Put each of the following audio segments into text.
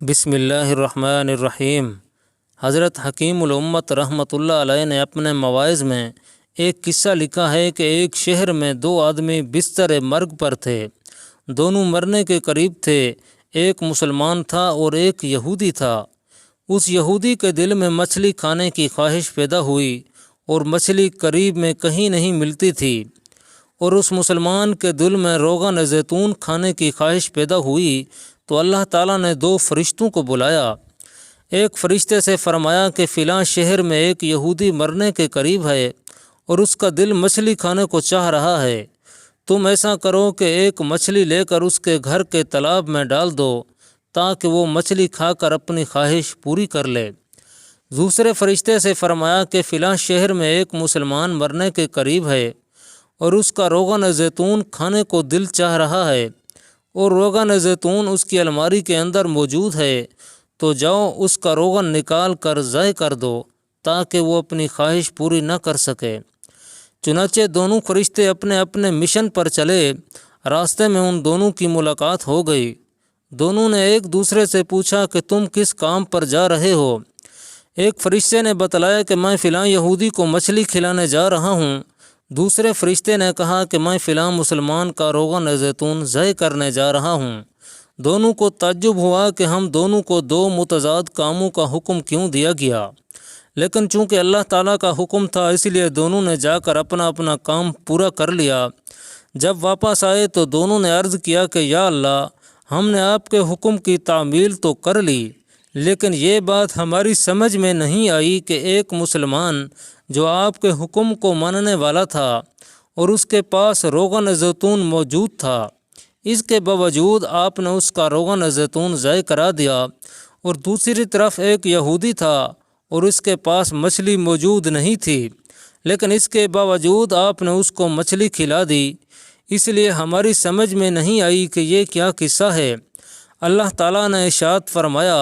بسم اللہ الرحمن الرحیم۔ حضرت حکیم الامت رحمۃ اللہ علیہ نے اپنے مواعظ میں ایک قصہ لکھا ہے کہ ایک شہر میں دو آدمی بستر مرگ پر تھے۔ دونوں مرنے کے قریب تھے۔ ایک مسلمان تھا اور ایک یہودی تھا۔ اس یہودی کے دل میں مچھلی کھانے کی خواہش پیدا ہوئی اور مچھلی قریب میں کہیں نہیں ملتی تھی، اور اس مسلمان کے دل میں روغن زیتون کھانے کی خواہش پیدا ہوئی تو اللہ تعالیٰ نے دو فرشتوں کو بلایا۔ ایک فرشتے سے فرمایا کہ فلاں شہر میں ایک یہودی مرنے کے قریب ہے اور اس کا دل مچھلی کھانے کو چاہ رہا ہے۔ تم ایسا کرو کہ ایک مچھلی لے کر اس کے گھر کے تالاب میں ڈال دو تاکہ وہ مچھلی کھا کر اپنی خواہش پوری کر لے۔ دوسرے فرشتے سے فرمایا کہ فلاں شہر میں ایک مسلمان مرنے کے قریب ہے اور اس کا روغن زیتون کھانے کو دل چاہ رہا ہے، اور روغن زیتون اس کی الماری کے اندر موجود ہے، تو جاؤ اس کا روغن نکال کر ضائع کر دو تاکہ وہ اپنی خواہش پوری نہ کر سکے۔ چنانچہ دونوں فرشتے اپنے اپنے مشن پر چلے۔ راستے میں ان دونوں کی ملاقات ہو گئی۔ دونوں نے ایک دوسرے سے پوچھا کہ تم کس کام پر جا رہے ہو؟ ایک فرشتے نے بتلایا کہ میں فلاں یہودی کو مچھلی کھلانے جا رہا ہوں۔ دوسرے فرشتے نے کہا کہ میں فلاں مسلمان کا روغن زیتون ضائع کرنے جا رہا ہوں۔ دونوں کو تعجب ہوا کہ ہم دونوں کو دو متضاد کاموں کا حکم کیوں دیا گیا، لیکن چونکہ اللہ تعالیٰ کا حکم تھا اس لیے دونوں نے جا کر اپنا اپنا کام پورا کر لیا۔ جب واپس آئے تو دونوں نے عرض کیا کہ یا اللہ، ہم نے آپ کے حکم کی تعمیل تو کر لی، لیکن یہ بات ہماری سمجھ میں نہیں آئی کہ ایک مسلمان جو آپ کے حکم کو ماننے والا تھا اور اس کے پاس روغن زیتون موجود تھا، اس کے باوجود آپ نے اس کا روغن زیتون ضائع کرا دیا، اور دوسری طرف ایک یہودی تھا اور اس کے پاس مچھلی موجود نہیں تھی، لیکن اس کے باوجود آپ نے اس کو مچھلی کھلا دی۔ اس لیے ہماری سمجھ میں نہیں آئی کہ یہ کیا قصہ ہے۔ اللہ تعالیٰ نے ارشاد فرمایا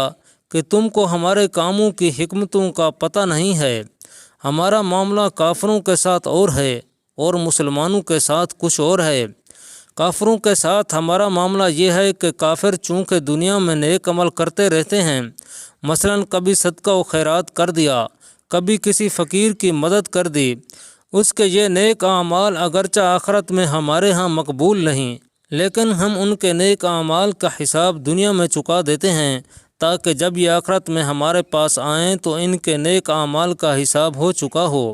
کہ تم کو ہمارے کاموں کی حکمتوں کا پتہ نہیں ہے۔ ہمارا معاملہ کافروں کے ساتھ اور ہے اور مسلمانوں کے ساتھ کچھ اور ہے۔ کافروں کے ساتھ ہمارا معاملہ یہ ہے کہ کافر چونکہ دنیا میں نیک عمل کرتے رہتے ہیں، مثلا کبھی صدقہ و خیرات کر دیا، کبھی کسی فقیر کی مدد کر دی، اس کے یہ نیک اعمال اگرچہ آخرت میں ہمارے ہاں مقبول نہیں، لیکن ہم ان کے نیک اعمال کا حساب دنیا میں چکا دیتے ہیں تاکہ جب یہ آخرت میں ہمارے پاس آئیں تو ان کے نیک اعمال کا حساب ہو چکا ہو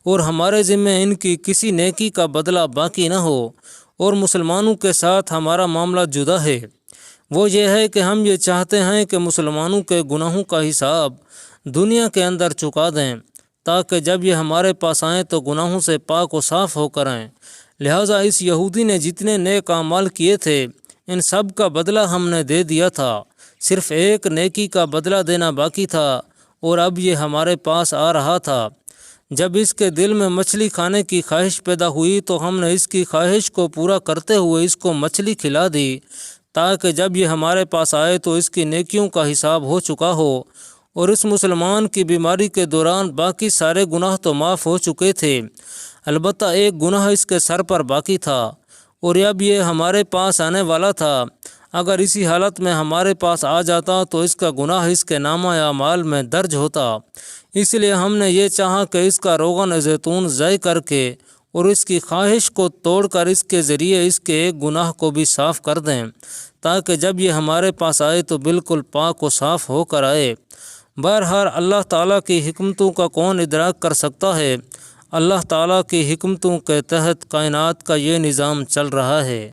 اور ہمارے ذمہ ان کی کسی نیکی کا بدلہ باقی نہ ہو۔ اور مسلمانوں کے ساتھ ہمارا معاملہ جدا ہے۔ وہ یہ ہے کہ ہم یہ چاہتے ہیں کہ مسلمانوں کے گناہوں کا حساب دنیا کے اندر چکا دیں تاکہ جب یہ ہمارے پاس آئیں تو گناہوں سے پاک و صاف ہو کر آئیں۔ لہٰذا اس یہودی نے جتنے نیک اعمال کیے تھے ان سب کا بدلہ ہم نے دے دیا تھا، صرف ایک نیکی کا بدلہ دینا باقی تھا، اور اب یہ ہمارے پاس آ رہا تھا۔ جب اس کے دل میں مچھلی کھانے کی خواہش پیدا ہوئی تو ہم نے اس کی خواہش کو پورا کرتے ہوئے اس کو مچھلی کھلا دی تاکہ جب یہ ہمارے پاس آئے تو اس کی نیکیوں کا حساب ہو چکا ہو، اور اس مسلمان کی بیماری کے دوران باقی سارے گناہ تو معاف ہو چکے تھے، البتہ ایک گناہ اس کے سر پر باقی تھا اور اب یہ ہمارے پاس آنے والا تھا۔ اگر اسی حالت میں ہمارے پاس آ جاتا تو اس کا گناہ اس کے نامہ اعمال میں درج ہوتا، اس لیے ہم نے یہ چاہا کہ اس کا روغن زیتون ضائع کر کے اور اس کی خواہش کو توڑ کر اس کے ذریعے اس کے ایک گناہ کو بھی صاف کر دیں تاکہ جب یہ ہمارے پاس آئے تو بالکل پاک و صاف ہو کر آئے۔ بہرحال اللہ تعالیٰ کی حکمتوں کا کون ادراک کر سکتا ہے؟ اللہ تعالیٰ کی حکمتوں کے تحت کائنات کا یہ نظام چل رہا ہے۔